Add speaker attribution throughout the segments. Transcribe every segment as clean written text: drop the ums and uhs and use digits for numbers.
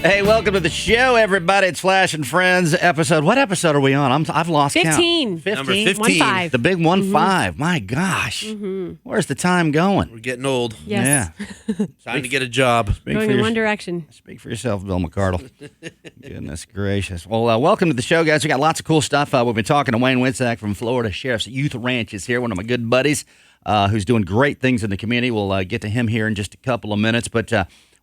Speaker 1: Hey, welcome to the show, everybody. It's Flash and Friends episode. What episode are we on? I've lost
Speaker 2: 15.
Speaker 1: count.
Speaker 3: Number 15.
Speaker 2: 1-5.
Speaker 1: The big 1-5. My gosh. Where's the time going?
Speaker 3: We're getting old.
Speaker 2: Yes.
Speaker 1: Yeah.
Speaker 3: Time to get a job.
Speaker 2: Going in one direction.
Speaker 1: Speak for yourself, Bill McArdle. Goodness gracious. Well, welcome to the show, guys. We got lots of cool stuff. We've been talking to Wayne Witczak from Florida Sheriff's Youth Ranch is here, one of my good buddies who's doing great things in the community. We'll get to him here in just a couple of minutes. But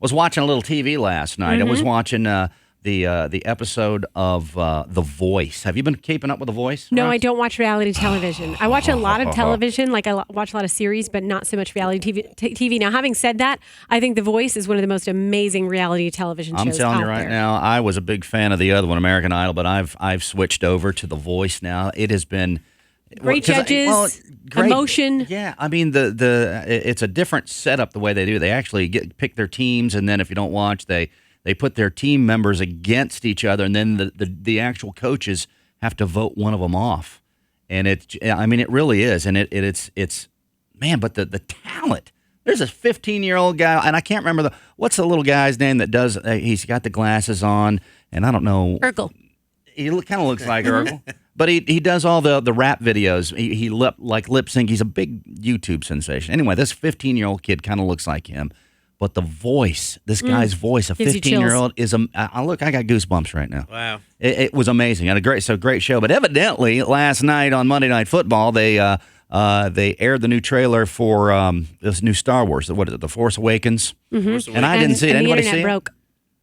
Speaker 1: was watching a little TV last night. I was watching the episode of The Voice. Have you been keeping up with The Voice?
Speaker 2: No,
Speaker 1: Rox?
Speaker 2: I don't watch reality television. I watch a lot of television, like I watch a lot of series, but not so much reality TV. Now, having said that, I think The Voice is one of the most amazing reality television shows
Speaker 1: I'm telling you
Speaker 2: out
Speaker 1: right
Speaker 2: there.
Speaker 1: now, I was a big fan of the other one, American Idol, but I've switched over to The Voice now. It has been
Speaker 2: Great judges,
Speaker 1: great.
Speaker 2: Emotion.
Speaker 1: Yeah, I mean it's a different setup the way they do. They actually pick their teams, and then if you don't watch, they put their team members against each other, and then the actual coaches have to vote one of them off. And it really is, and it's man, but the talent. There's a 15-year-old guy, and I can't remember what's the little guy's name that does. He's got the glasses on, and I don't know.
Speaker 2: Urkel.
Speaker 1: He kind of looks like Urkel. But he does all the rap videos. He lip sync. He's a big YouTube sensation. Anyway, this 15-year-old kid kind of looks like him. But the voice, this guy's voice, a 15-year-old is I got goosebumps right now.
Speaker 3: Wow.
Speaker 1: It was amazing. And a great show. But evidently, last night on Monday Night Football, they aired the new trailer for this new Star Wars. What is it? The Force Awakens.
Speaker 3: Mm-hmm.
Speaker 1: And I didn't see it. Anybody see it?
Speaker 2: The internet broke.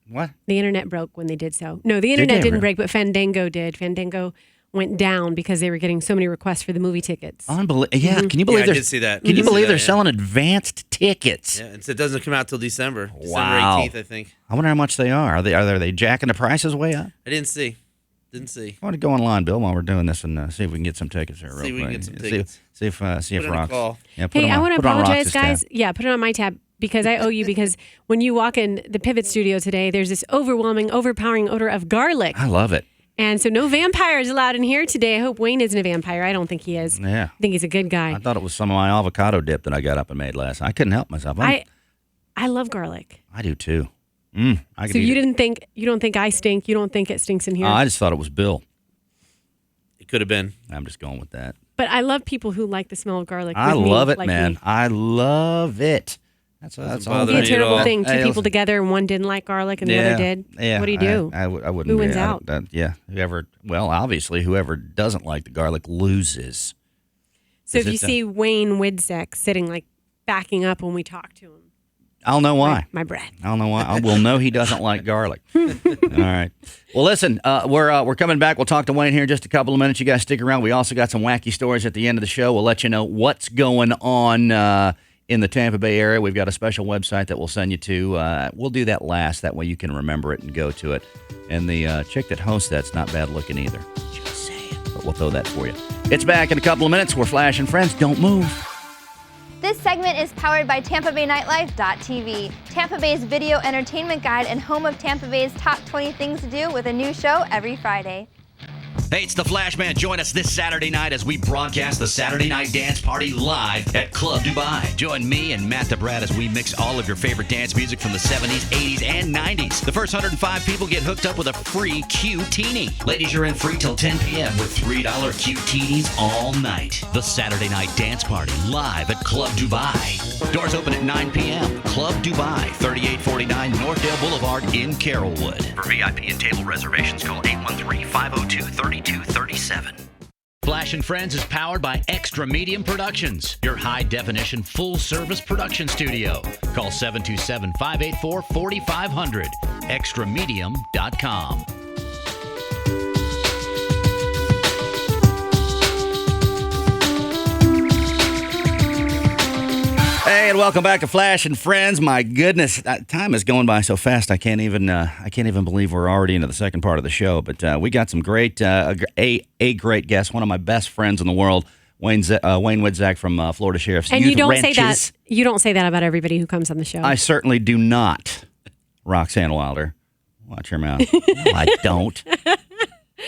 Speaker 1: What?
Speaker 2: The internet broke when they did so. No, the internet didn't break, but Fandango did. Fandango went down because they were getting so many requests for the movie tickets.
Speaker 1: Unbelievable. Yeah, can you believe
Speaker 3: I did see that.
Speaker 1: Can you believe they're selling advanced tickets?
Speaker 3: Yeah, it doesn't come out till December.
Speaker 1: Wow.
Speaker 3: December 18th, I think.
Speaker 1: I wonder how much they are. Are they jacking the prices way up?
Speaker 3: I didn't see. I
Speaker 1: want to go online, Bill, while we're doing this and see if we can get some tickets here real quick.
Speaker 3: See if we can get some tickets.
Speaker 1: See if Rox.
Speaker 3: Call.
Speaker 1: Yeah, put
Speaker 2: Hey,
Speaker 1: them
Speaker 2: I want to
Speaker 1: put it on
Speaker 2: apologize,
Speaker 1: Rox's
Speaker 2: guys.
Speaker 1: tab.
Speaker 2: Yeah, put it on my tab because I owe you. Because when you walk in the Pivot Studio today, there's this overpowering odor of garlic.
Speaker 1: I love it.
Speaker 2: And so no vampires allowed in here today. I hope Wayne isn't a vampire. I don't think he is.
Speaker 1: Yeah.
Speaker 2: I think he's a good guy.
Speaker 1: I thought it was some of my avocado dip that I got up and made last night. I couldn't help myself.
Speaker 2: I love garlic.
Speaker 1: I do too. I could
Speaker 2: So
Speaker 1: eat
Speaker 2: you
Speaker 1: it.
Speaker 2: don't think I stink? You don't think it stinks in here?
Speaker 1: I just thought it was Bill.
Speaker 3: It could have been.
Speaker 1: I'm just going with that.
Speaker 2: But I love people who like the smell of garlic.
Speaker 1: I
Speaker 2: with me,
Speaker 1: love it,
Speaker 2: like
Speaker 1: man.
Speaker 2: me.
Speaker 1: I love it. That's all.
Speaker 3: bother
Speaker 2: It'd be a
Speaker 3: me
Speaker 2: terrible
Speaker 3: at all.
Speaker 2: thing. Two
Speaker 1: Hey,
Speaker 2: people
Speaker 1: listen.
Speaker 2: together and one didn't like garlic and the other did.
Speaker 1: Yeah.
Speaker 2: What do you do?
Speaker 1: I wouldn't.
Speaker 2: Who wins out?
Speaker 1: Yeah. Obviously, whoever doesn't like the garlic loses.
Speaker 2: So if you see Wayne Witczak sitting like backing up when we talk to him,
Speaker 1: I'll know why.
Speaker 2: my bread.
Speaker 1: I don't know why. I will know he doesn't like garlic. All right. Well, listen, we're coming back. We'll talk to Wayne here in just a couple of minutes. You guys stick around. We also got some wacky stories at the end of the show. We'll let you know what's going on in the Tampa Bay area. We've got a special website that we'll send you to. We'll do that last. That way you can remember it and go to it. And the chick that hosts that's not bad looking either. Just saying. But we'll throw that for you. It's back in a couple of minutes. We're Flash and Friends. Don't move.
Speaker 4: This segment is powered by TampaBayNightlife.tv, Tampa Bay's video entertainment guide and home of Tampa Bay's top 20 things to do with a new show every Friday.
Speaker 5: Hey, it's the Flash Man. Join us this Saturday night as we broadcast the Saturday Night Dance Party live at Club Dubai. Join me and Matt the Brat as we mix all of your favorite dance music from the 70s, 80s, and 90s. The first 105 people get hooked up with a free Q-Teeny. Ladies, you're in free till 10 p.m. with $3 Q-Teenies all night. The Saturday Night Dance Party live at Club Dubai. Doors open at 9 p.m. Club Dubai, 3849 Northdale Boulevard in Carrollwood. For VIP and table reservations, call 813-502-3237. Flash and Friends is powered by Xtra Medium Productions, your high-definition, full-service production studio. Call 727-584-4500, extramedium.com.
Speaker 1: Hey, and welcome back to Flash and Friends. My goodness, time is going by so fast. I can't even believe we're already into the second part of the show. But we got some great, a great guest, one of my best friends in the world, Wayne Witczak from Florida Sheriff's Youth Ranches.
Speaker 2: And you don't say that. You don't say that about everybody who comes on the show.
Speaker 1: I certainly do not. Roxanne Wilder, watch your mouth. No, I don't.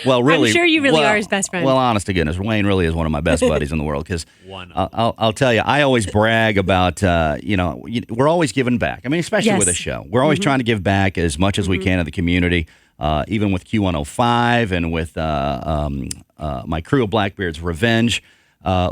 Speaker 1: Well, really,
Speaker 2: I'm sure you really are his best friend.
Speaker 1: Well, honest to goodness, Wayne really is one of my best buddies in the world because I'll tell you, I always brag about, we're always giving back. I mean, especially with a show. We're always trying to give back as much as we can to the community, even with Q105 and with my crew of Blackbeard's Revenge.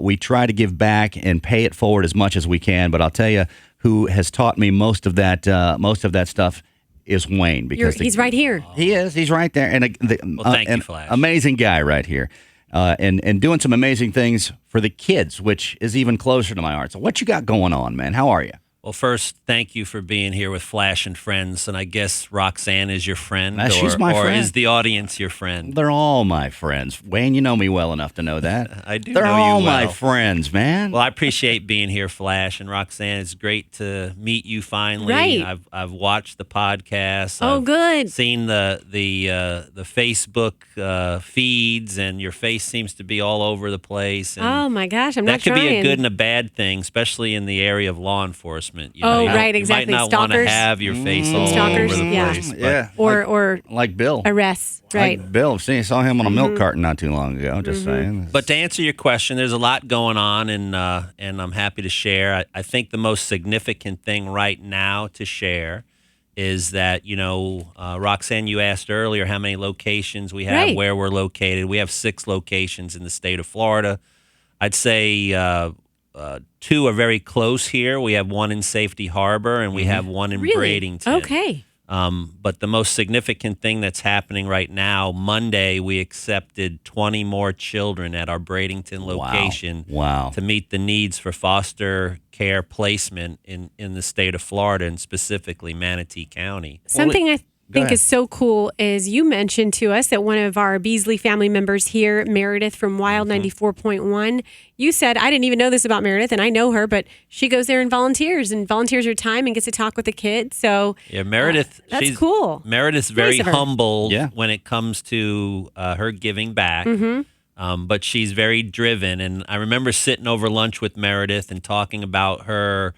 Speaker 1: We try to give back and pay it forward as much as we can. But I'll tell you, who has taught me most of that stuff is Wayne, because
Speaker 2: he's right here.
Speaker 1: He is. He's right there, and
Speaker 3: thank you, Flash.
Speaker 1: Amazing guy right here, and doing some amazing things for the kids, which is even closer to my heart. So, what you got going on, man? How are you?
Speaker 6: Well, first, thank you for being here with Flash and friends, and I guess Roxanne is your friend,
Speaker 1: she's my friend.
Speaker 6: Or is the audience your friend?
Speaker 1: They're all my friends. Wayne, you know me well enough to know that.
Speaker 6: I do.
Speaker 1: They're
Speaker 6: know
Speaker 1: all
Speaker 6: you well.
Speaker 1: my friends, man.
Speaker 6: Well, I appreciate being here, Flash and Roxanne. It's great to meet you finally.
Speaker 2: Right.
Speaker 6: I've watched the podcast.
Speaker 2: Oh,
Speaker 6: I've
Speaker 2: good.
Speaker 6: Seen the Facebook feeds, and your face seems to be all over the place. And
Speaker 2: Oh my gosh, I'm not
Speaker 6: that could
Speaker 2: trying.
Speaker 6: be a good and a bad thing, especially in the area of law enforcement.
Speaker 2: Oh, right, exactly.
Speaker 6: You might not want to
Speaker 2: Stalkers.
Speaker 6: have your face all
Speaker 2: Stalkers,
Speaker 6: over the
Speaker 2: yeah.
Speaker 6: place. but-
Speaker 1: Yeah,
Speaker 2: or
Speaker 1: like Bill.
Speaker 2: arrests, right?
Speaker 1: Like Bill. Saw him on a milk carton not too long ago. Just saying.
Speaker 6: But to answer your question, there's a lot going on, and I'm happy to share. I think the most significant thing right now to share is that, Roxanne, you asked earlier how many locations we have,
Speaker 2: Right.
Speaker 6: where we're located. We have 6 locations in the state of Florida. I'd say 2 are very close here. We have 1 in Safety Harbor, and we have 1 in
Speaker 2: Really?
Speaker 6: Bradenton.
Speaker 2: Okay.
Speaker 6: But the most significant thing that's happening right now, Monday, we accepted 20 more children at our Bradenton location
Speaker 1: Wow.
Speaker 6: to meet the needs for foster care placement in the state of Florida, and specifically Manatee County.
Speaker 2: Something I think
Speaker 1: ahead.
Speaker 2: is so cool is you mentioned to us that one of our Beasley family members here, Meredith from Wild 94.1, you said, I didn't even know this about Meredith, and I know her, but she goes there and volunteers her time and gets to talk with the kids. So
Speaker 6: Yeah, Meredith,
Speaker 2: that's
Speaker 6: she's
Speaker 2: cool.
Speaker 6: Meredith's very
Speaker 2: Nice of her.
Speaker 6: humble
Speaker 1: Yeah.
Speaker 6: when it comes to her giving back. But she's very driven, and I remember sitting over lunch with Meredith and talking about her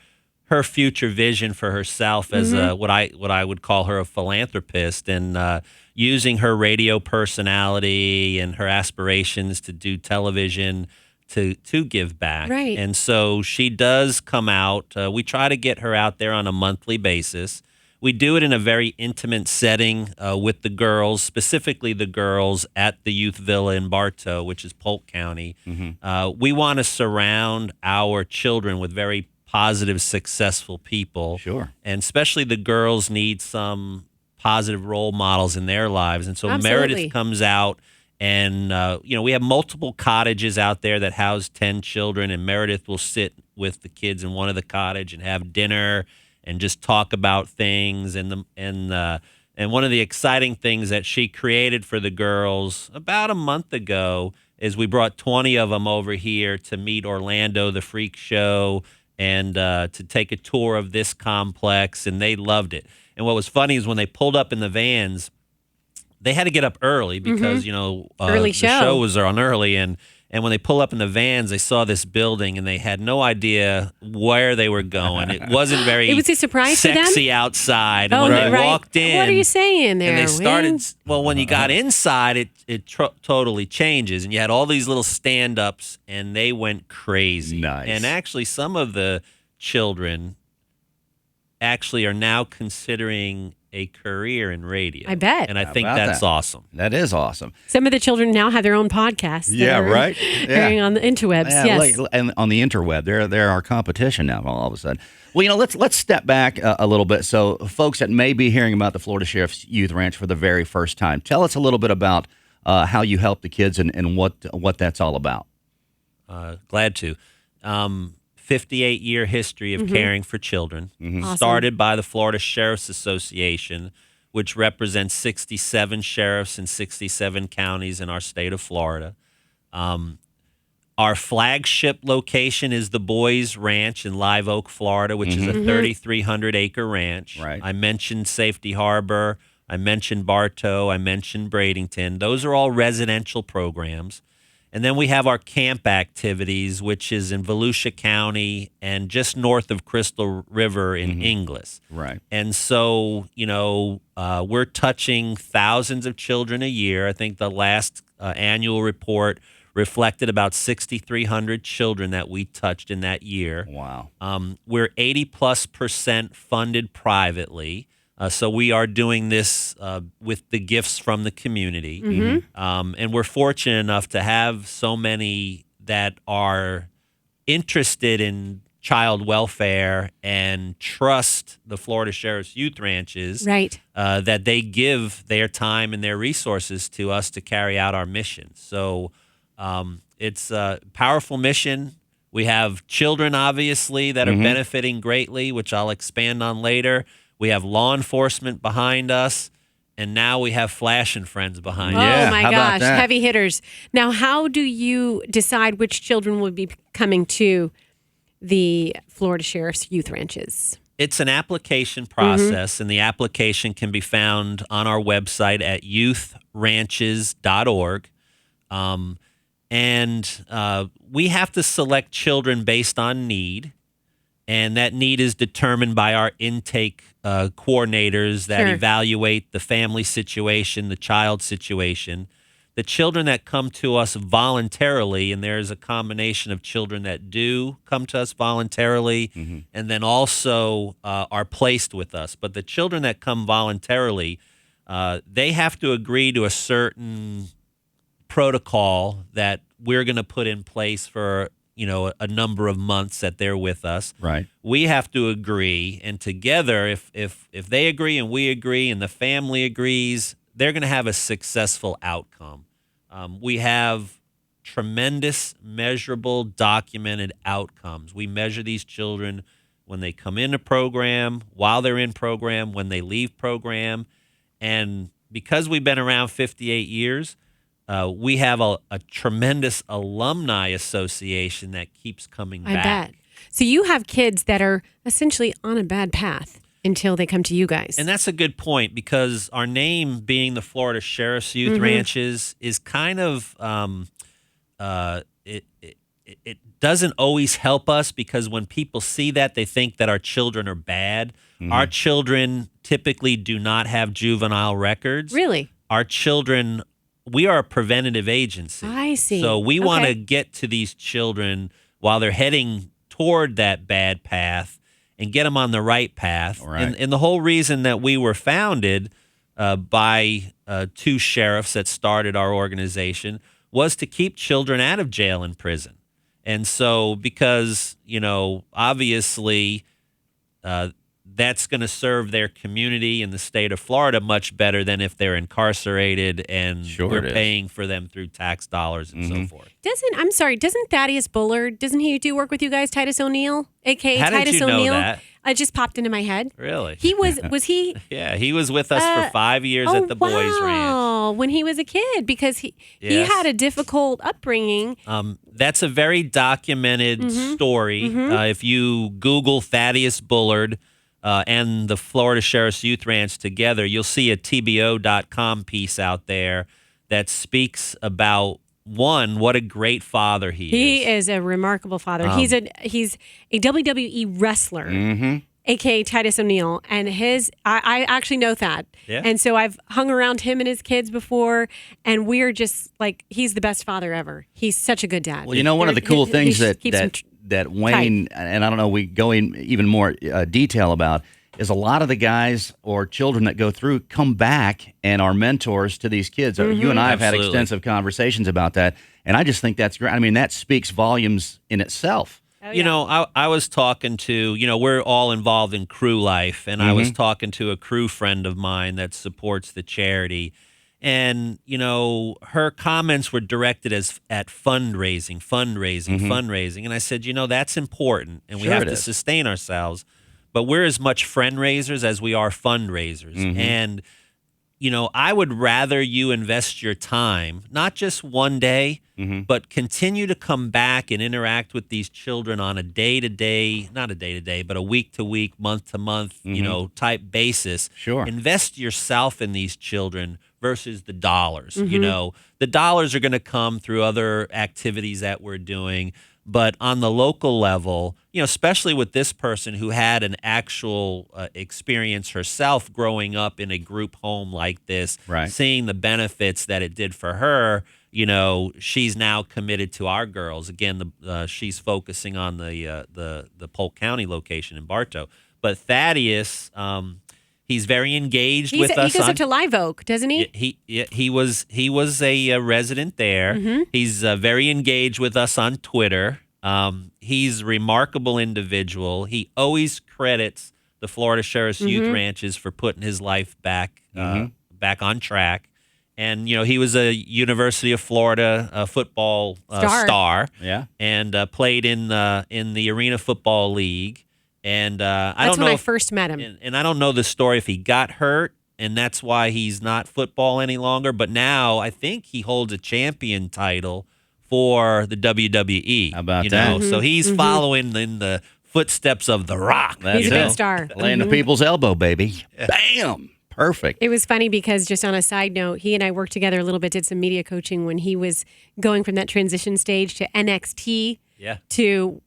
Speaker 6: future vision for herself as what I would call her a philanthropist, and using her radio personality and her aspirations to do television to give back.
Speaker 2: Right.
Speaker 6: And so she does come out. We try to get her out there on a monthly basis. We do it in a very intimate setting with the girls, specifically the girls at the Youth Villa in Bartow, which is Polk County. We want to surround our children with very positive, successful people.
Speaker 1: Sure.
Speaker 6: And especially the girls need some positive role models in their lives. And so
Speaker 2: Absolutely.
Speaker 6: Meredith comes out, and we have multiple cottages out there that house 10 children, and Meredith will sit with the kids in one of the cottage and have dinner and just talk about things. And one of the exciting things that she created for the girls about a month ago is we brought 20 of them over here to meet Orlando, the Freak Show, and to take a tour of this complex, and they loved it. And what was funny is when they pulled up in the vans, they had to get up early because
Speaker 2: Early
Speaker 6: the
Speaker 2: show.
Speaker 6: show was on early, and when they pull up in the vans, they saw this building, and they had no idea where they were going. It wasn't very
Speaker 2: It was a surprise to them?
Speaker 6: sexy outside. And
Speaker 2: Oh,
Speaker 6: when
Speaker 2: right.
Speaker 6: they walked in,
Speaker 2: What are you saying there?
Speaker 6: and they started,
Speaker 2: Wayne?
Speaker 6: well, when you got inside, it totally changes. And you had all these little stand-ups, and they went crazy.
Speaker 1: Nice.
Speaker 6: And actually, some of the children actually are now considering a career in radio.
Speaker 2: I bet.
Speaker 6: And I think
Speaker 1: about
Speaker 6: that's
Speaker 1: that?
Speaker 6: awesome.
Speaker 1: That is awesome.
Speaker 2: Some of the children now have their own podcasts. that
Speaker 1: Yeah,
Speaker 2: are
Speaker 1: right.
Speaker 2: Airing on the interwebs. Yes.
Speaker 1: And on the interweb, they're our competition now. All of a sudden, well, let's step back a little bit. So, folks that may be hearing about the Florida Sheriff's Youth Ranch for the very first time, tell us a little bit about how you help the kids and what that's all about.
Speaker 6: Glad to. 58-year history of caring for children.
Speaker 2: Awesome.
Speaker 6: Started by the Florida Sheriff's Association, which represents 67 sheriffs in 67 counties in our state of Florida. Our flagship location is the Boys Ranch in Live Oak, Florida, which is a 3,300-acre ranch.
Speaker 1: Right.
Speaker 6: I mentioned Safety Harbor. I mentioned Bartow. I mentioned Bradenton. Those are all residential programs. And then we have our camp activities, which is in Volusia County and just north of Crystal River in Inglis.
Speaker 1: Right.
Speaker 6: And so, we're touching thousands of children a year. I think the last annual report reflected about 6,300 children that we touched in that year.
Speaker 1: Wow.
Speaker 6: We're 80+% funded privately. So we are doing this with the gifts from the community. And we're fortunate enough to have so many that are interested in child welfare and trust the Florida Sheriff's Youth Ranches,
Speaker 2: Right.
Speaker 6: that they give their time and their resources to us to carry out our mission. So it's a powerful mission. We have children, obviously, that are benefiting greatly, which I'll expand on later. We have law enforcement behind us, and now we have Flash and Friends behind us.
Speaker 1: Yeah,
Speaker 2: Oh my
Speaker 1: how about
Speaker 2: gosh,
Speaker 1: that?
Speaker 2: heavy hitters. Now, how do you decide which children will be coming to the Florida Sheriff's Youth Ranches?
Speaker 6: It's an application process, and the application can be found on our website at youthranches.org. We have to select children based on need, and that need is determined by our intake coordinators that
Speaker 2: Sure.
Speaker 6: evaluate the family situation, the child situation. The children that come to us voluntarily, and there's a combination of children that do come to us voluntarily and then also are placed with us. But the children that come voluntarily, they have to agree to a certain protocol that we're going to put in place for a number of months that they're with us.
Speaker 1: Right.
Speaker 6: We have to agree, and together, if they agree and we agree and the family agrees, they're going to have a successful outcome. We have tremendous, measurable, documented outcomes. We measure these children when they come into program, while they're in program, when they leave program, and because we've been around 58 years, we have a tremendous alumni association that keeps coming
Speaker 2: I
Speaker 6: back.
Speaker 2: bet. So you have kids that are essentially on a bad path until they come to you guys.
Speaker 6: And that's a good point, because our name being the Florida Sheriff's Youth Ranches is kind of it doesn't always help us, because when people see that, they think that our children are bad. Our children typically do not have juvenile records.
Speaker 2: Really?
Speaker 6: Our children, we are a preventative agency.
Speaker 2: I see.
Speaker 6: So we want to
Speaker 2: Okay.
Speaker 6: get to these children while they're heading toward that bad path and get them on the right path.
Speaker 1: Right.
Speaker 6: And the whole reason that we were founded by two sheriffs that started our organization was to keep children out of jail and prison. And so because, obviously that's going to serve their community in the state of Florida much better than if they're incarcerated and
Speaker 1: Sure
Speaker 6: we're
Speaker 1: it is.
Speaker 6: paying for them through tax dollars and so forth.
Speaker 2: Doesn't Thaddeus Bullard, doesn't he do work with you guys, Titus O'Neill, a.k.a.
Speaker 6: How did
Speaker 2: Titus
Speaker 6: you know
Speaker 2: O'Neill?
Speaker 6: that?
Speaker 2: It just popped into my head.
Speaker 6: Really?
Speaker 2: He was he?
Speaker 6: Yeah, he was with us for 5 years
Speaker 2: Oh,
Speaker 6: at the Boys Ranch.
Speaker 2: wow, when he was a kid, because he
Speaker 6: Yes.
Speaker 2: had a difficult upbringing.
Speaker 6: That's a very documented story. If you Google Thaddeus Bullard and the Florida Sheriff's Youth Ranch together, you'll see a TBO.com piece out there that speaks about, one, what a great father he is.
Speaker 2: He is a remarkable father. He's a WWE wrestler, aka Titus O'Neill, and I actually know that.
Speaker 6: Yeah.
Speaker 2: And so I've hung around him and his kids before, and we're just like, he's the best father ever. He's such a good dad.
Speaker 1: Well, one of the cool things
Speaker 2: He keeps him
Speaker 1: that Wayne, and I don't know, we go in even more detail about, is a lot of the guys or children that go through come back and are mentors to these kids. You and I have had
Speaker 6: Absolutely.
Speaker 1: extensive conversations about that, and I just think that's great. I mean, that speaks volumes in itself.
Speaker 6: I was talking to, we're all involved in crew life, and I was talking to a crew friend of mine that supports the charity. And, her comments were directed at fundraising. And I said, that's important, and we
Speaker 1: Sure
Speaker 6: have
Speaker 1: it
Speaker 6: to
Speaker 1: is.
Speaker 6: sustain ourselves. But we're as much friend raisers as we are fundraisers. And, I would rather you invest your time, not just one day, but continue to come back and interact with these children on a day-to-day, not a day-to-day, but a week-to-week, month-to-month, type basis.
Speaker 1: Sure.
Speaker 6: Invest yourself in these children versus the dollars. The dollars are going to come through other activities that we're doing. But on the local level, especially with this person who had an actual experience herself growing up in a group home like this,
Speaker 1: Right.
Speaker 6: seeing the benefits that it did for her, she's now committed to our girls. Again, she's focusing on the Polk County location in Bartow. But Thaddeus, he's very engaged with us.
Speaker 2: He goes up to Live Oak, doesn't he?
Speaker 6: He was a resident there. He's very engaged with us on Twitter. He's a remarkable individual. He always credits the Florida Sheriff's Youth Ranches for putting his life back on track. And he was a University of Florida football star.
Speaker 1: Yeah.
Speaker 6: And played in the Arena Football League. And I don't know.
Speaker 2: That's when I first met him.
Speaker 6: And I don't know the story if he got hurt and that's why he's not football any longer. But now I think he holds a champion title for the WWE.
Speaker 1: How about that?
Speaker 6: So he's following in the footsteps of The Rock.
Speaker 2: He's a big star.
Speaker 1: Laying the people's elbow, baby. Bam. Perfect.
Speaker 2: It was funny because just on a side note, he and I worked together a little bit, did some media coaching when he was going from that transition stage to NXT to,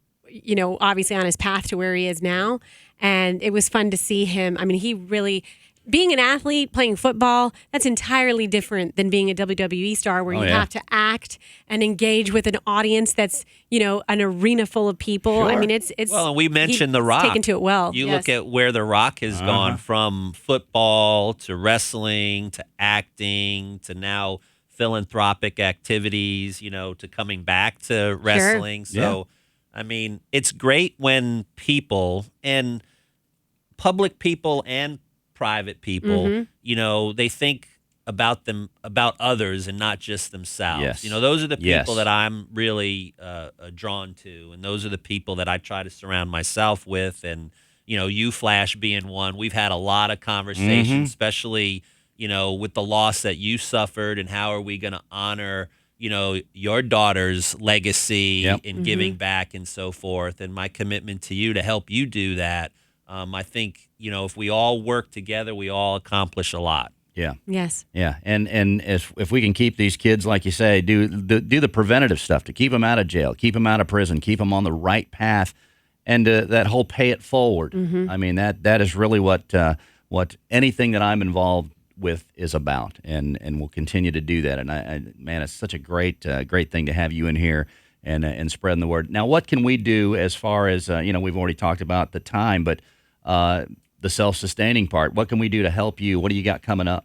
Speaker 2: obviously on his path to where he is now. And it was fun to see him. I mean, he really, being an athlete, playing football, that's entirely different than being a WWE star where you have to act and engage with an audience that's, an arena full of people.
Speaker 1: Sure.
Speaker 2: I mean, it's
Speaker 6: well, we mentioned The Rock.
Speaker 2: Taken to it well.
Speaker 6: You look at where The Rock has gone from football to wrestling to acting to now philanthropic activities, to coming back to wrestling.
Speaker 1: Sure.
Speaker 6: So, I mean, it's great when people and public people and private people, they think about others and not just themselves.
Speaker 1: Yes.
Speaker 6: Those are the people that I'm really drawn to, and those are the people that I try to surround myself with. And you, Flash, being one, we've had a lot of conversations, especially with the loss that you suffered, and how are we going to honor your daughter's legacy in giving back and so forth, and my commitment to you to help you do that. I think, if we all work together, we all accomplish a lot.
Speaker 1: Yeah.
Speaker 2: Yes.
Speaker 1: Yeah. And if we can keep these kids, like you say, do the preventative stuff to keep them out of jail, keep them out of prison, keep them on the right path, and that whole pay it forward. I mean, that is really what anything that I'm involved with is about, and we'll continue to do that. And man, it's such a great thing to have you in here and spreading the word. Now, what can we do as far as we've already talked about the time, but the self-sustaining part. What can we do to help you? What do you got coming up?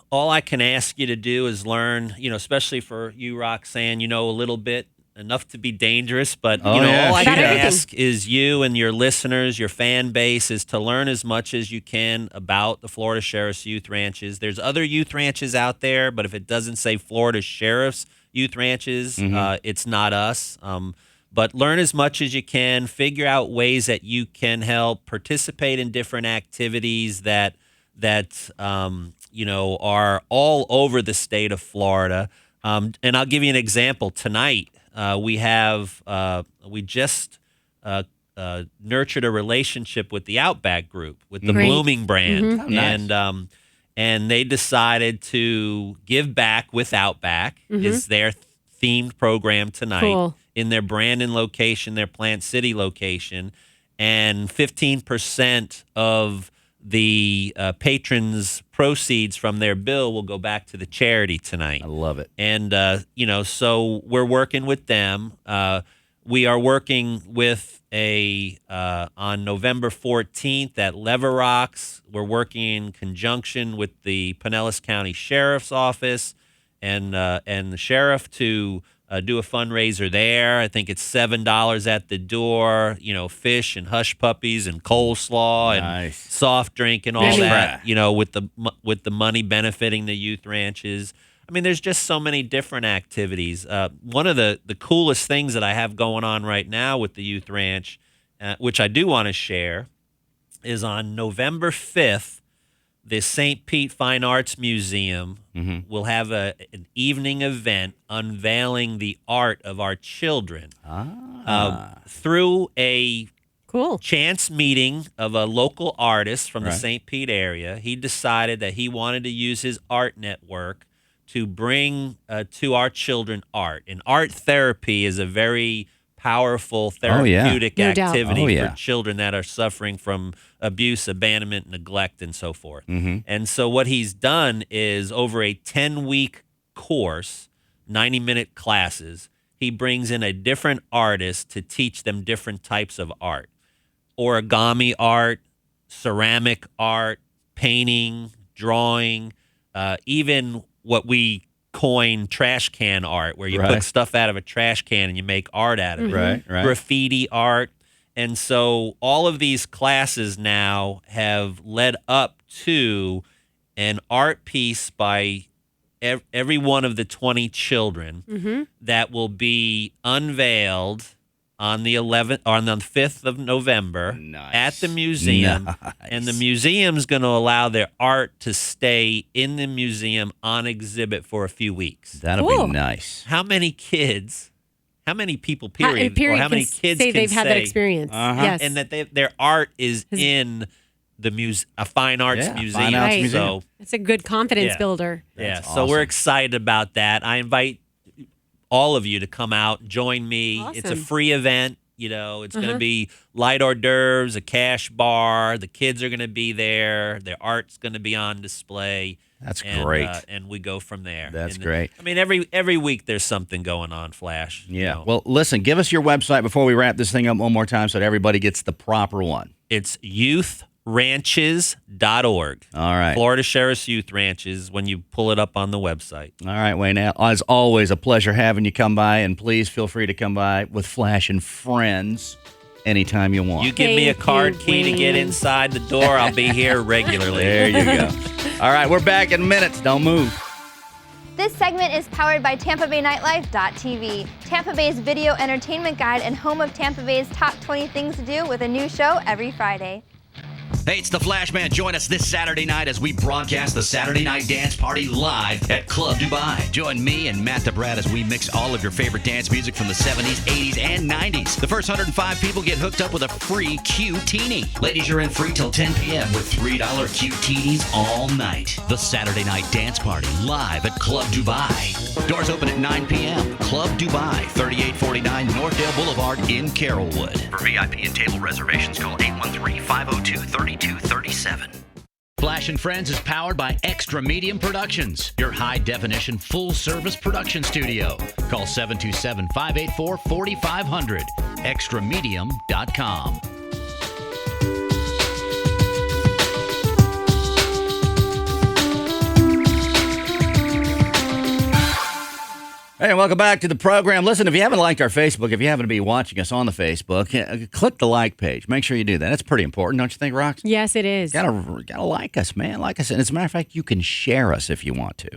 Speaker 6: All I can ask you to do is learn. Especially for you, Roxanne. A little bit. Enough to be dangerous, but all I can ask is you and your listeners, your fan base, is to learn as much as you can about the Florida Sheriff's Youth Ranches. There's other youth ranches out there, but if it doesn't say Florida Sheriff's Youth Ranches, it's not us. But learn as much as you can, figure out ways that you can help, participate in different activities that are all over the state of Florida. And I'll give you an example. Tonight, we just nurtured a relationship with the Outback Group, with the Blooming brand.
Speaker 1: Oh, nice.
Speaker 6: And they decided to give back with Outback. Is their themed program tonight in their Brandon location, their Plant City location, and 15% of the patrons' proceeds from their bill will go back to the charity tonight.
Speaker 1: I love it.
Speaker 6: And, so we're working with them. We are working with on November 14th at Lever Rocks. We're working in conjunction with the Pinellas County Sheriff's Office and the sheriff to do a fundraiser there. I think it's $7 at the door, fish and hush puppies and coleslaw and soft drink and all that, with the money benefiting the youth ranches. I mean, there's just so many different activities. One of the coolest things that I have going on right now with the youth ranch, which I do want to share, is on November 5th, the St. Pete Fine Arts Museum
Speaker 1: Mm-hmm.
Speaker 6: will have an evening event unveiling the art of our children through a
Speaker 2: Cool.
Speaker 6: chance meeting of a local artist from the
Speaker 1: Right.
Speaker 6: St. Pete area. He decided that he wanted to use his art network to bring to our children art. And art therapy is a very powerful therapeutic
Speaker 2: No doubt.
Speaker 6: activity
Speaker 1: Oh, yeah.
Speaker 6: for children that are suffering from abuse, abandonment, neglect, and so forth.
Speaker 1: Mm-hmm.
Speaker 6: And so what he's done is over a 10-week course, 90-minute classes, he brings in a different artist to teach them different types of art. Origami art, ceramic art, painting, drawing, even what we coin trash can art, where you
Speaker 1: Right.
Speaker 6: put stuff out of a trash can and you make art out of it.
Speaker 1: Right, right.
Speaker 6: Graffiti art. And so all of these classes now have led up to an art piece by every one of the 20 children that will be unveiled on the 11th or on the 5th of November
Speaker 1: Nice.
Speaker 6: at the museum.
Speaker 1: Nice.
Speaker 6: And the museum's going to allow their art to stay in the museum on exhibit for a few weeks.
Speaker 1: That'll
Speaker 2: Cool.
Speaker 1: be nice.
Speaker 6: How many kids, how many people,
Speaker 2: How-
Speaker 6: period,
Speaker 2: period
Speaker 6: or how many
Speaker 2: can
Speaker 6: kids
Speaker 2: say
Speaker 6: can
Speaker 2: they've had that
Speaker 6: say,
Speaker 2: experience.
Speaker 1: Uh-huh.
Speaker 2: Yes.
Speaker 6: and that their art is in the a fine arts
Speaker 1: Yeah,
Speaker 6: museum.
Speaker 1: fine arts
Speaker 2: Right.
Speaker 1: museum.
Speaker 6: So
Speaker 2: It's a good confidence
Speaker 6: Yeah.
Speaker 2: builder.
Speaker 6: yeah,
Speaker 1: That's
Speaker 6: so we're
Speaker 1: awesome.
Speaker 6: excited about that. I invite all of you to come out, join me. It's a
Speaker 2: Awesome.
Speaker 6: free event. You know, it's going to be light hors d'oeuvres, a cash bar. The kids are going to be there. Their art's going to be on display.
Speaker 1: That's
Speaker 6: and,
Speaker 1: great.
Speaker 6: And we go from there.
Speaker 1: That's
Speaker 6: And,
Speaker 1: great.
Speaker 6: I mean, every week there's something going on, Flash. you
Speaker 1: Yeah.
Speaker 6: know.
Speaker 1: Well, listen, give us your website before we wrap this thing up one more time so that everybody gets the proper one.
Speaker 6: It's youthranches.org.
Speaker 1: All right.
Speaker 6: Florida Sheriff's Youth Ranches when you pull it up on the website.
Speaker 1: All right, Wayne. As always, a pleasure having you come by, and please feel free to come by with Flash and Friends anytime you want.
Speaker 6: You give me a
Speaker 2: Thank
Speaker 6: card
Speaker 2: you,
Speaker 6: key to get
Speaker 2: Wayne.
Speaker 6: inside the door, I'll be here regularly.
Speaker 1: There you go. All right, we're back in minutes. Don't move.
Speaker 4: This segment is powered by TampaBayNightlife.tv, Tampa Bay's video entertainment guide and home of Tampa Bay's top 20 things to do with a new show every Friday.
Speaker 5: Hey, it's the Flash Man. Join us this Saturday night as we broadcast the Saturday Night Dance Party live at Club Dubai. Join me and Matt the Brat as we mix all of your favorite dance music from the 70s, 80s, and 90s. The first 105 people get hooked up with a free Q-Teeny. Ladies are in free till 10 p.m. with $3 Q-Teenies all night. The Saturday Night Dance Party live at Club Dubai. Doors open at 9 p.m. Club Dubai, 3849 Northdale Boulevard in Carrollwood. For VIP and table reservations, call 813-502-3237. Flash and Friends is powered by Xtra Medium Productions, your high-definition, full-service production studio. Call 727-584-4500, extramedium.com.
Speaker 1: Hey, and welcome back to the program. Listen, if you haven't liked our Facebook, if you happen to be watching us on the Facebook, click the like page. Make sure you do that. That's pretty important, don't you think, Rox?
Speaker 2: Yes, it is.
Speaker 1: Gotta like us, man. Like us. And as a matter of fact, you can share us if you want to.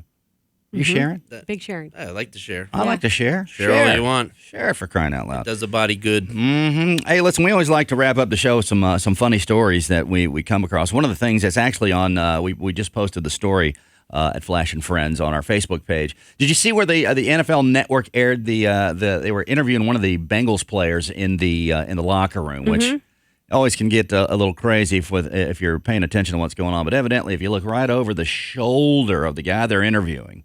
Speaker 1: You sharing?
Speaker 2: Big sharing.
Speaker 3: I like to share.
Speaker 1: I like to share.
Speaker 3: Share all you want.
Speaker 1: Share for crying out loud.
Speaker 3: Does the body good.
Speaker 1: Mm-hmm. Hey, listen, we always like to wrap up the show with some funny stories that we come across. One of the things that's actually on, we just posted the story at Flash and Friends on our Facebook page. Did you see where the NFL Network aired they were interviewing one of the Bengals players in the locker room, which always can get a little crazy if you're paying attention to what's going on. But evidently, if you look right over the shoulder of the guy they're interviewing,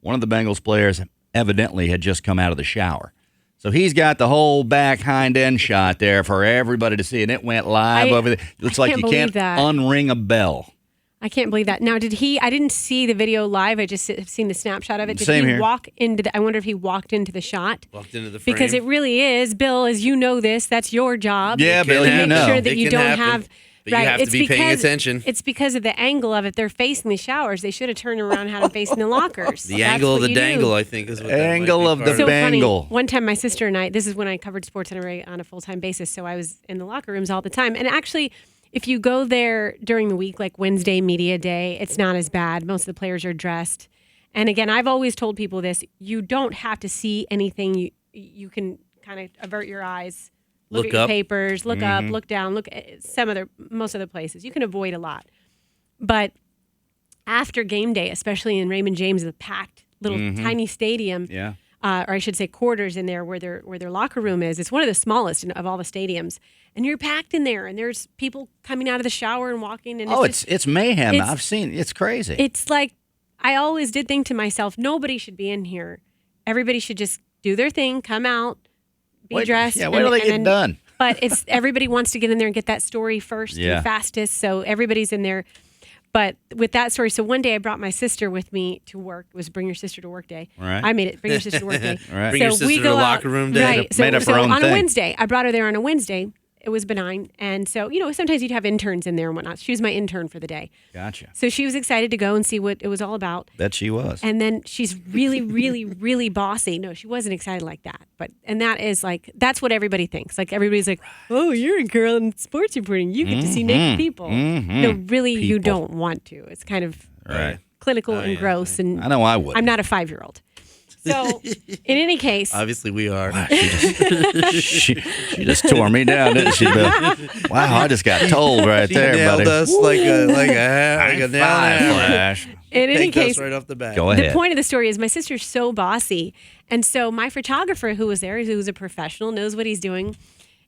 Speaker 1: one of the Bengals players evidently had just come out of the shower. So he's got the whole back hind end shot there for everybody to see, and it went live over there. Looks like you can't unring a bell.
Speaker 2: I can't believe that. Now, I didn't see the video live. I just have seen the snapshot of it. Did
Speaker 1: Same
Speaker 2: he
Speaker 1: here.
Speaker 2: walk into I wonder if he walked into the shot.
Speaker 3: Walked into the frame.
Speaker 2: Because it really is, Bill, as you know this, that's your job.
Speaker 1: Yeah,
Speaker 3: It
Speaker 1: Bill,
Speaker 3: can
Speaker 1: you
Speaker 2: Make
Speaker 1: know.
Speaker 2: sure that
Speaker 3: It
Speaker 2: you
Speaker 3: can
Speaker 2: don't
Speaker 3: happen,
Speaker 2: have.
Speaker 3: but you have to be paying attention.
Speaker 2: It's because of the angle of it. They're facing the showers. They should have turned around and had them facing the lockers.
Speaker 3: The
Speaker 2: That's
Speaker 3: angle of
Speaker 2: what
Speaker 3: the
Speaker 2: you do.
Speaker 3: dangle, I think, is what that might
Speaker 1: Angle
Speaker 3: be
Speaker 1: of the
Speaker 3: part
Speaker 2: So funny.
Speaker 1: Bangle.
Speaker 2: One time, my sister and I, this is when I covered sports on a full-time basis, so I was in the locker rooms all the time. And actually, if you go there during the week, like Wednesday media day, it's not as bad. Most of the players are dressed. And again, I've always told people this: you don't have to see anything. You can kind of avert your eyes, look at your
Speaker 3: up.
Speaker 2: papers, look up, look down, look at most other places. You can avoid a lot. But after game day, especially in Raymond James, the packed little tiny stadium, or I should say quarters in there where their locker room is. It's one of the smallest of all the stadiums. And you're packed in there, and there's people coming out of the shower and walking. And
Speaker 1: it's mayhem. I've seen it's crazy.
Speaker 2: It's like I always did think to myself, nobody should be in here. Everybody should just do their thing, come out, be dressed.
Speaker 1: Yeah, when do they get done?
Speaker 2: But it's everybody wants to get in there and get that story first and fastest, so everybody's in there. But with that story, so one day I brought my sister with me to work. It was Bring Your Sister to Work Day.
Speaker 1: Right.
Speaker 2: I made it Bring Your Sister to Work Day.
Speaker 1: Right.
Speaker 3: Bring your sister to locker room day.
Speaker 2: Right.
Speaker 1: Made up her own
Speaker 2: on
Speaker 1: thing.
Speaker 2: a Wednesday, I brought her there on a Wednesday. It was benign. And so, sometimes you'd have interns in there and whatnot. She was my intern for the day.
Speaker 1: Gotcha.
Speaker 2: So she was excited to go and see what it was all about.
Speaker 1: Bet she was.
Speaker 2: And then she's really, really, really bossy. No, she wasn't excited like that. And that is that's what everybody thinks. Like everybody's like, oh, you're a girl in sports reporting. You get to see naked people. No, really, you don't want to. It's kind of clinical and gross. And
Speaker 1: I know I would.
Speaker 2: I'm not a 5-year-old. So, in any case,
Speaker 3: Obviously, we are.
Speaker 1: Wow, she just tore me down, didn't she, Bill? Wow, I just got told right
Speaker 3: She
Speaker 1: there,
Speaker 3: nailed
Speaker 1: buddy.
Speaker 3: us like a nail in a hammer.
Speaker 1: Flash.
Speaker 2: in any
Speaker 3: Take us
Speaker 2: case,
Speaker 3: right off the bat.
Speaker 1: Go ahead.
Speaker 2: the point of the story is my sister's so bossy, and so my photographer who was there, who's a professional, knows what he's doing,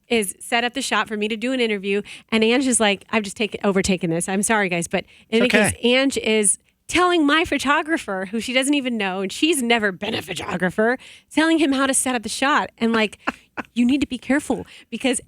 Speaker 2: is set up the shot for me to do an interview. And Ange is like, I've just overtaken this. I'm sorry, guys, but in any case, Ange is telling my photographer, who she doesn't even know, and she's never been a photographer, telling him how to set up the shot. And like, you need to be careful because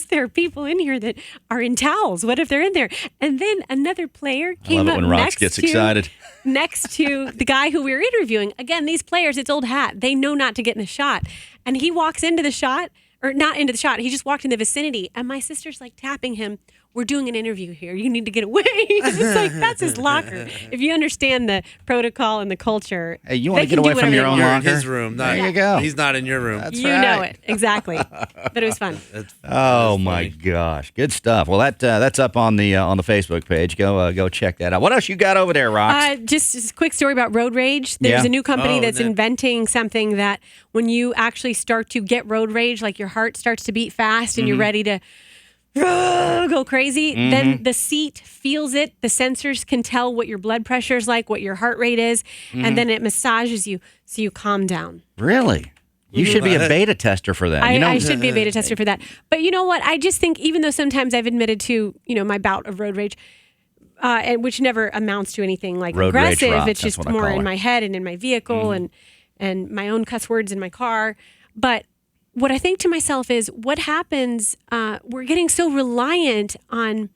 Speaker 2: there are people in here that are in towels. What if they're in there? And then another player came
Speaker 1: I love
Speaker 2: up
Speaker 1: it when Rox
Speaker 2: next
Speaker 1: gets
Speaker 2: to,
Speaker 1: excited.
Speaker 2: next to the guy who we were interviewing. Again, these players, it's old hat. They know not to get in the shot. And he walks into the shot, or not into the shot. He just walked in the vicinity. And my sister's like tapping him. We're doing an interview here. You need to get away. It's like, that's his locker. If you understand the protocol and the culture.
Speaker 1: Hey, you want to get away from your own
Speaker 3: You're in
Speaker 1: locker?
Speaker 3: his room.
Speaker 1: There you go.
Speaker 3: He's not in your room.
Speaker 1: That's
Speaker 2: You
Speaker 1: right.
Speaker 2: know it. Exactly. But it was fun.
Speaker 1: Oh my gosh, good stuff. Well, that's up on the Facebook page. Go check that out. What else you got over there, Rox?
Speaker 2: Just a quick story about road rage. There's a new company that's inventing something that when you actually start to get road rage, like your heart starts to beat fast and you're ready to go crazy, then the seat feels it. The sensors can tell what your blood pressure is like, what your heart rate is, and then it massages you so you calm down.
Speaker 1: Really? You should be a beta tester for that.
Speaker 2: I should be a beta tester for that. But you know what? I just think even though sometimes I've admitted to, my bout of road rage, and which never amounts to anything like
Speaker 1: Road rage
Speaker 2: aggressive,
Speaker 1: rot,
Speaker 2: it's
Speaker 1: that's
Speaker 2: just
Speaker 1: what I
Speaker 2: more
Speaker 1: call
Speaker 2: in
Speaker 1: it.
Speaker 2: my head and in my vehicle and my own cuss words in my car. But what I think to myself is, what happens? We're getting so reliant on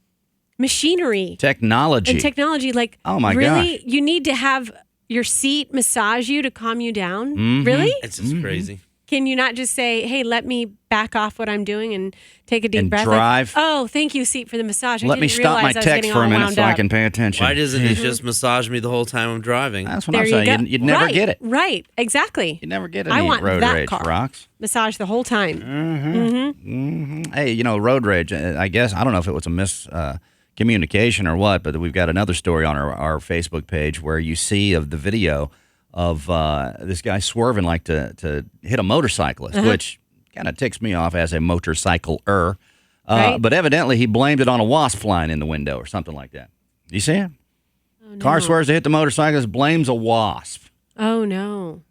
Speaker 2: machinery,
Speaker 1: technology.
Speaker 2: Like,
Speaker 1: oh my
Speaker 2: really,
Speaker 1: gosh.
Speaker 2: you need to have your seat massage you to calm you down. Really?
Speaker 3: It's just crazy.
Speaker 2: Can you not just say, "Hey, let me back off what I'm doing and take a deep
Speaker 1: And
Speaker 2: breath"?
Speaker 1: drive.
Speaker 2: Like, oh, thank you, seat, for the massage.
Speaker 1: Let me stop my text for a minute so I can pay attention.
Speaker 3: Why doesn't he just massage me the whole time I'm driving?
Speaker 1: That's what
Speaker 2: There
Speaker 1: I'm
Speaker 2: you
Speaker 1: saying.
Speaker 2: go.
Speaker 1: You'd never
Speaker 2: Right,
Speaker 1: get it.
Speaker 2: Right, exactly.
Speaker 1: You'd never get
Speaker 2: I
Speaker 1: any
Speaker 2: want
Speaker 1: road
Speaker 2: that
Speaker 1: rage,
Speaker 2: car.
Speaker 1: Rox.
Speaker 2: Massage the whole time.
Speaker 1: Hey, road rage. I guess I don't know if it was a miscommunication or what, but we've got another story on our Facebook page where you see of the video of this guy swerving like to hit a motorcyclist, which kind of ticks me off as a motorcycler.
Speaker 2: Right.
Speaker 1: But evidently he blamed it on a wasp flying in the window or something like that. You see it?
Speaker 2: Oh, no.
Speaker 1: Car swerves to hit the motorcyclist, blames a wasp.
Speaker 2: Oh no.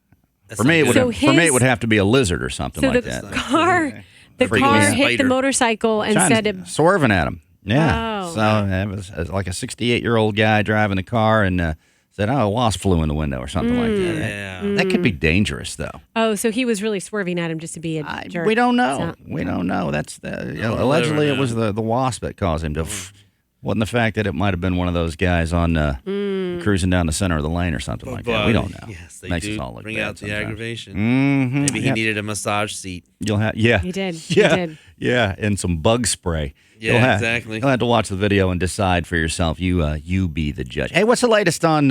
Speaker 3: That's
Speaker 1: For me,
Speaker 3: not
Speaker 1: it
Speaker 3: good.
Speaker 1: would it would have to be a lizard or something
Speaker 2: So
Speaker 1: like
Speaker 2: the
Speaker 1: that.
Speaker 2: car,
Speaker 1: Freak me out.
Speaker 2: hit the motorcycle and
Speaker 1: Trying
Speaker 2: said
Speaker 1: to-
Speaker 2: it.
Speaker 1: swerving at him. Yeah.
Speaker 2: Oh.
Speaker 1: So it was like a 68-year-old guy driving the car and said, "Oh, a wasp flew in the window" or something like that.
Speaker 3: Yeah.
Speaker 1: That could be dangerous, though.
Speaker 2: Oh, so he was really swerving at him just to be a jerk.
Speaker 1: We don't know.
Speaker 2: So-
Speaker 1: We don't know. That's
Speaker 3: we'll
Speaker 1: allegedly
Speaker 3: never
Speaker 1: it was the wasp that caused him to. Wasn't the fact that it might have been one of those guys on cruising down the center of the lane or something like that. We don't know.
Speaker 3: Yes, they
Speaker 1: Makes
Speaker 3: do
Speaker 1: us all look
Speaker 3: bring
Speaker 1: bad
Speaker 3: out the
Speaker 1: sometimes.
Speaker 3: aggravation.
Speaker 1: Mm-hmm.
Speaker 3: Maybe he needed a massage seat.
Speaker 1: You'll have
Speaker 2: He did.
Speaker 1: Yeah,
Speaker 2: He did.
Speaker 1: yeah, and some bug spray.
Speaker 3: Yeah, exactly.
Speaker 1: You'll have to watch the video and decide for yourself. You be the judge. Hey, what's the latest on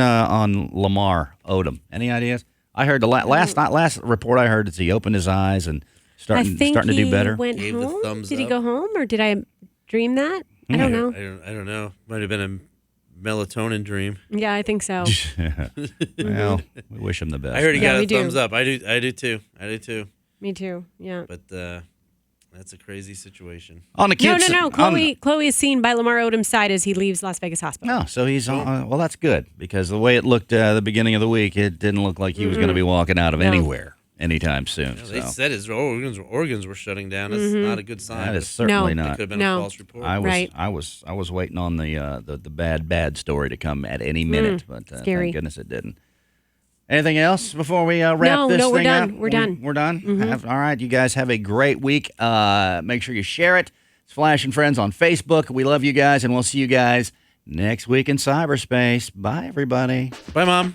Speaker 1: Lamar Odom? Any ideas? I heard the last report I heard is he opened his eyes and starting to do better.
Speaker 2: I think he went
Speaker 3: Gave the
Speaker 2: home.
Speaker 3: thumbs
Speaker 2: Did he
Speaker 3: up.
Speaker 2: go home, or did I dream that? I don't know.
Speaker 3: I don't know. Might have been a melatonin dream.
Speaker 2: Yeah, I think so.
Speaker 1: Well, we wish him the best.
Speaker 3: I heard he
Speaker 2: Yeah,
Speaker 3: got
Speaker 2: we
Speaker 3: a
Speaker 2: do.
Speaker 3: thumbs up. I do too.
Speaker 2: Me too. Yeah.
Speaker 3: But That's a crazy situation.
Speaker 1: On the kids.
Speaker 2: No. Chloe is seen by Lamar Odom's side as he leaves Las Vegas Hospital.
Speaker 1: No, so he's on. Well, that's good because the way it looked the beginning of the week, it didn't look like he was going to be walking out of anywhere anytime soon.
Speaker 3: Yeah, they said his organs were shutting down. That's not a good sign.
Speaker 1: That is certainly
Speaker 2: No.
Speaker 3: It
Speaker 1: not.
Speaker 3: could have been a false report.
Speaker 1: I was waiting on the bad story to come at any minute, but
Speaker 2: Scary.
Speaker 1: thank goodness it didn't. Anything else before we wrap this
Speaker 2: No, we're
Speaker 1: thing
Speaker 2: done.
Speaker 1: up?
Speaker 2: We're done.
Speaker 1: We're done? All right. You guys have a great week. Make sure you share it. It's Flash and Friends on Facebook. We love you guys, and we'll see you guys next week in cyberspace. Bye, everybody.
Speaker 3: Bye, Mom.